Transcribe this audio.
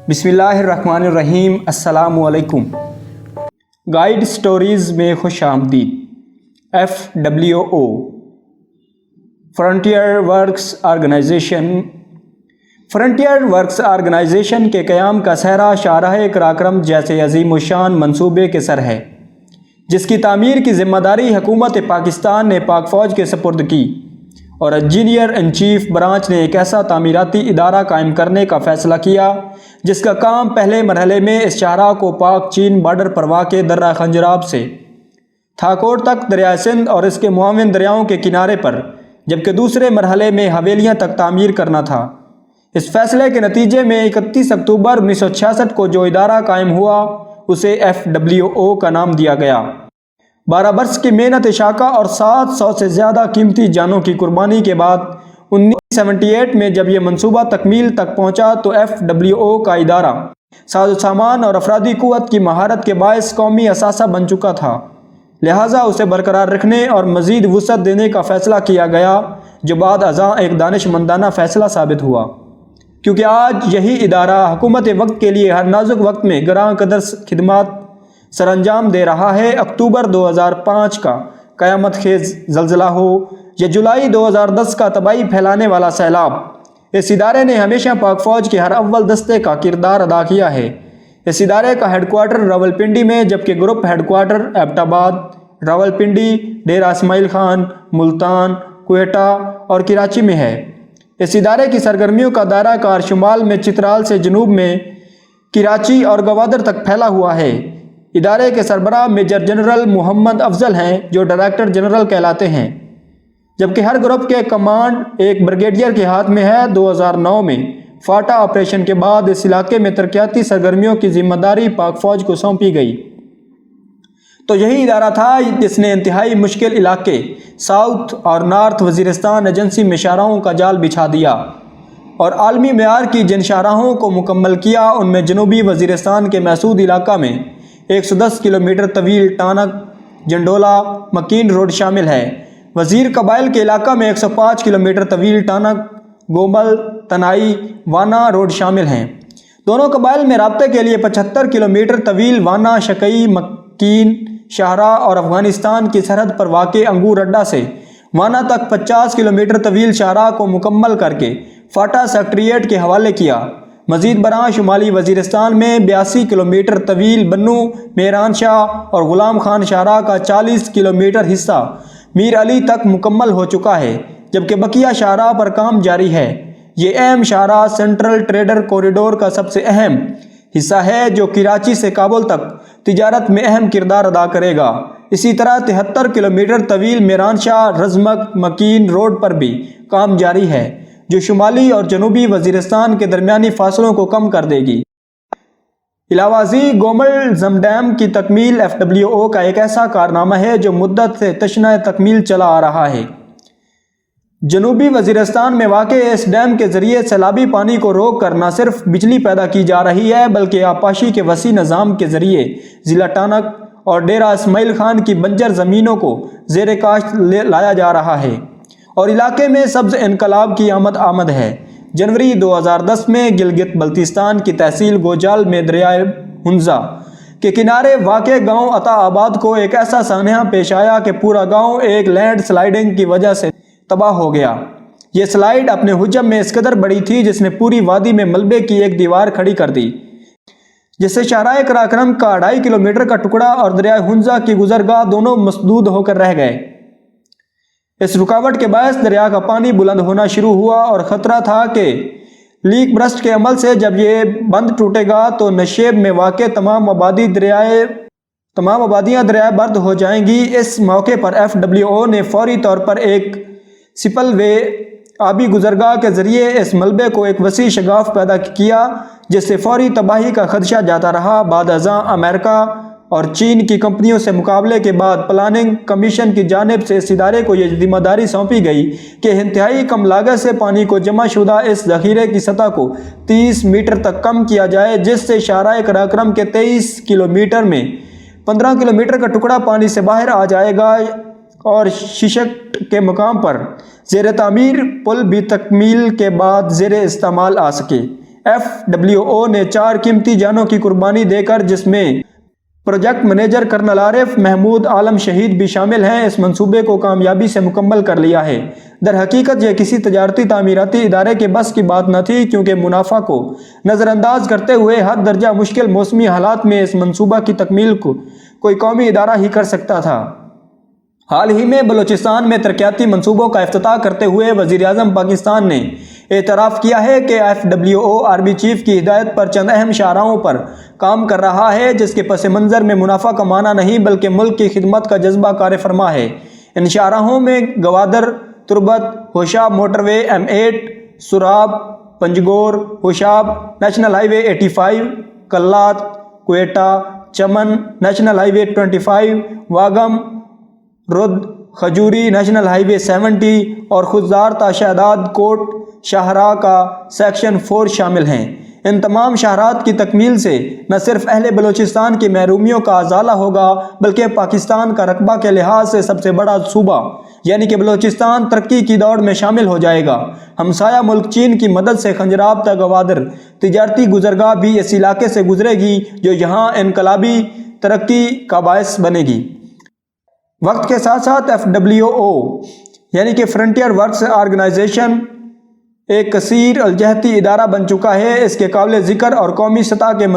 بسم اللہ الرحمن الرحیم۔ السلام علیکم۔ گائیڈ سٹوریز میں خوش آمدید۔ FWO فرنٹیئر ورکس آرگنائزیشن کے قیام کا سہرا شاہراہ قراقرم جیسے عظیم الشان منصوبے کے سر ہے، جس کی تعمیر کی ذمہ داری حکومت پاکستان نے پاک فوج کے سپرد کی، اور انجینئر ان چیف برانچ نے ایک ایسا تعمیراتی ادارہ قائم کرنے کا فیصلہ کیا جس کا کام پہلے مرحلے میں اس شاہراہ کو پاک چین بارڈر پر واقع درہ خنجراب سے تھاکوٹ تک دریائے سندھ اور اس کے معاون دریاؤں کے کنارے پر، جبکہ دوسرے مرحلے میں حویلیاں تک تعمیر کرنا تھا۔ اس فیصلے کے نتیجے میں 31 اکتوبر 1966 کو جو ادارہ قائم ہوا اسے FWO کا نام دیا گیا۔ 12 برس کی محنت شاقہ اور 700 سے زیادہ قیمتی جانوں کی قربانی کے بعد 1978 میں جب یہ منصوبہ تکمیل تک پہنچا تو FWO کا ادارہ ساز و سامان اور افرادی قوت کی مہارت کے باعث قومی اثاثہ بن چکا تھا، لہٰذا اسے برقرار رکھنے اور مزید وسعت دینے کا فیصلہ کیا گیا، جو بعد ازاں ایک دانشمندانہ فیصلہ ثابت ہوا، کیونکہ آج یہی ادارہ حکومت وقت کے لیے ہر نازک وقت میں گراں قدر خدمات سر انجام دے رہا ہے۔ اکتوبر 2005 کا قیامت خیز زلزلہ ہو یا جولائی 2010 کا تباہی پھیلانے والا سیلاب، اس ادارے نے ہمیشہ پاک فوج کے ہر اول دستے کا کردار ادا کیا ہے۔ اس ادارے کا ہیڈ کوارٹر راولپنڈی میں، جبکہ گروپ ہیڈ کوارٹر ایبٹ آباد، راولپنڈی، ڈیرہ اسماعیل خان، ملتان، کوئٹہ اور کراچی میں ہے۔ اس ادارے کی سرگرمیوں کا دائرہ کار شمال میں چترال سے جنوب میں کراچی اور گوادر تک پھیلا ہوا ہے۔ ادارے کے سربراہ میجر جنرل محمد افضل ہیں، جو ڈائریکٹر جنرل کہلاتے ہیں، جبکہ ہر گروپ کے کمانڈ ایک بریگیڈیئر کے ہاتھ میں ہے۔ 2009 میں فاٹا آپریشن کے بعد اس علاقے میں ترقیاتی سرگرمیوں کی ذمہ داری پاک فوج کو سونپی گئی، تو یہی ادارہ تھا جس نے انتہائی مشکل علاقے ساؤتھ اور نارتھ وزیرستان ایجنسی میں شاہراہوں کا جال بچھا دیا اور عالمی معیار کی جن شاہراہوں کو مکمل کیا، ان میں جنوبی وزیرستان کے محسود علاقہ میں 110 کلومیٹر طویل ٹانک جنڈولا مکین روڈ شامل ہے۔ وزیر قبائل کے علاقہ میں 105 کلومیٹر طویل ٹانک گومل تنائی وانا روڈ شامل ہیں۔ دونوں قبائل میں رابطے کے لیے 75 کلومیٹر طویل وانا شکئی مکین شاہراہ اور افغانستان کی سرحد پر واقع انگور اڈہ سے وانا تک 50 کلومیٹر طویل شاہراہ کو مکمل کر کے فاٹا سیکریٹریٹ کے حوالے کیا۔ مزید برآں شمالی وزیرستان میں 82 کلومیٹر طویل بنو میران شاہ اور غلام خان شاہراہ کا 40 کلومیٹر حصہ میر علی تک مکمل ہو چکا ہے، جبکہ بقیہ شاہراہ پر کام جاری ہے۔ یہ اہم شاہراہ سینٹرل ٹریڈر کوریڈور کا سب سے اہم حصہ ہے، جو کراچی سے کابل تک تجارت میں اہم کردار ادا کرے گا۔ اسی طرح 73 کلومیٹر طویل میران شاہ رزمک مکین روڈ پر بھی کام جاری ہے، جو شمالی اور جنوبی وزیرستان کے درمیانی فاصلوں کو کم کر دے گی۔ علاوہ ازیں گومل زم ڈیم کی تکمیل FWO کا ایک ایسا کارنامہ ہے جو مدت سے تشنہ تکمیل چلا آ رہا ہے۔ جنوبی وزیرستان میں واقع اس ڈیم کے ذریعے سیلابی پانی کو روک کر نہ صرف بجلی پیدا کی جا رہی ہے، بلکہ آبپاشی کے وسیع نظام کے ذریعے ضلع ٹانک اور ڈیرہ اسماعیل خان کی بنجر زمینوں کو زیر کاشت لایا جا رہا ہے اور علاقے میں سبز انقلاب کی آمد ہے۔ جنوری 2010 میں گلگت بلتستان کی تحصیل گوجال میں دریائے ہنزا کے کنارے واقع گاؤں عطا آباد کو ایک ایسا سانحہ پیش آیا کہ پورا گاؤں ایک لینڈ سلائیڈنگ کی وجہ سے تباہ ہو گیا۔ یہ سلائیڈ اپنے حجم میں اس قدر بڑی تھی جس نے پوری وادی میں ملبے کی ایک دیوار کھڑی کر دی، جس سے شاہراہ قراقرم کا 2.5 کلومیٹر کا ٹکڑا اور دریائے ہنزا کی گزرگاہ دونوں مسدود ہو کر رہ گئے۔ اس رکاوٹ کے باعث دریا کا پانی بلند ہونا شروع ہوا اور خطرہ تھا کہ لیک برسٹ کے عمل سے جب یہ بند ٹوٹے گا تو نشیب میں واقع تمام آبادیاں دریائے برد ہو جائیں گی۔ اس موقع پر FWO نے فوری طور پر ایک سپل وے آبی گزرگاہ کے ذریعے اس ملبے کو ایک وسیع شگاف پیدا کیا، جس سے فوری تباہی کا خدشہ جاتا رہا۔ بعد ازاں امریکہ اور چین کی کمپنیوں سے مقابلے کے بعد پلاننگ کمیشن کی جانب سے اس ادارے کو یہ ذمہ داری سونپی گئی کہ انتہائی کم لاگت سے پانی کو جمع شدہ اس ذخیرے کی سطح کو 30 میٹر تک کم کیا جائے، جس سے شاہراہ قراقرم کے 23 کلومیٹر میں 15 کلومیٹر کا ٹکڑا پانی سے باہر آ جائے گا اور ششک کے مقام پر زیر تعمیر پل بھی تکمیل کے بعد زیر استعمال آ سکے۔ FWO نے 4 قیمتی جانوں کی قربانی دے کر، جس میں پروجیکٹ منیجر کرنل عارف محمود عالم شہید بھی شامل ہیں، اس منصوبے کو کامیابی سے مکمل کر لیا ہے۔ در حقیقت یہ کسی تجارتی تعمیراتی ادارے کے بس کی بات نہ تھی، کیونکہ منافع کو نظر انداز کرتے ہوئے حد درجہ مشکل موسمی حالات میں اس منصوبہ کی تکمیل کو کوئی قومی ادارہ ہی کر سکتا تھا۔ حال ہی میں بلوچستان میں ترقیاتی منصوبوں کا افتتاح کرتے ہوئے وزیر اعظم پاکستان نے اعتراف کیا ہے کہ FWO آرمی چیف کی ہدایت پر چند اہم شاہراہوں پر کام کر رہا ہے، جس کے پس منظر میں منافع کمانا نہیں بلکہ ملک کی خدمت کا جذبہ کار فرما ہے۔ ان شاہراہوں میں گوادر تربت ہوشاب موٹر وے، M8 Surab Panjgur Hoshab national highway وے 85، کلات کوئٹہ چمن نیشنل ہائی وے 25، واگم رد کھجوری نیشنل ہائی وے 70 اور خضدار تا شہداد کوٹ شاہراہ کا سیکشن 4 شامل ہیں۔ ان تمام شاہراہات کی تکمیل سے نہ صرف اہل بلوچستان کی محرومیوں کا ازالہ ہوگا بلکہ پاکستان کا رقبہ کے لحاظ سے سب سے بڑا صوبہ یعنی کہ بلوچستان ترقی کی دوڑ میں شامل ہو جائے گا۔ ہمسایہ ملک چین کی مدد سے خنجراب تا گوادر تجارتی گزرگاہ بھی اس علاقے سے گزرے گی، جو یہاں انقلابی ترقی کا باعث بنے گی۔ وقت کے ساتھ ساتھ FWO یعنی کہ فرنٹیئر ورکس آرگنائزیشن ایک کثیر الجہتی ادارہ بن چکا ہے۔ اس کے قابل ذکر اور قومی سطح کے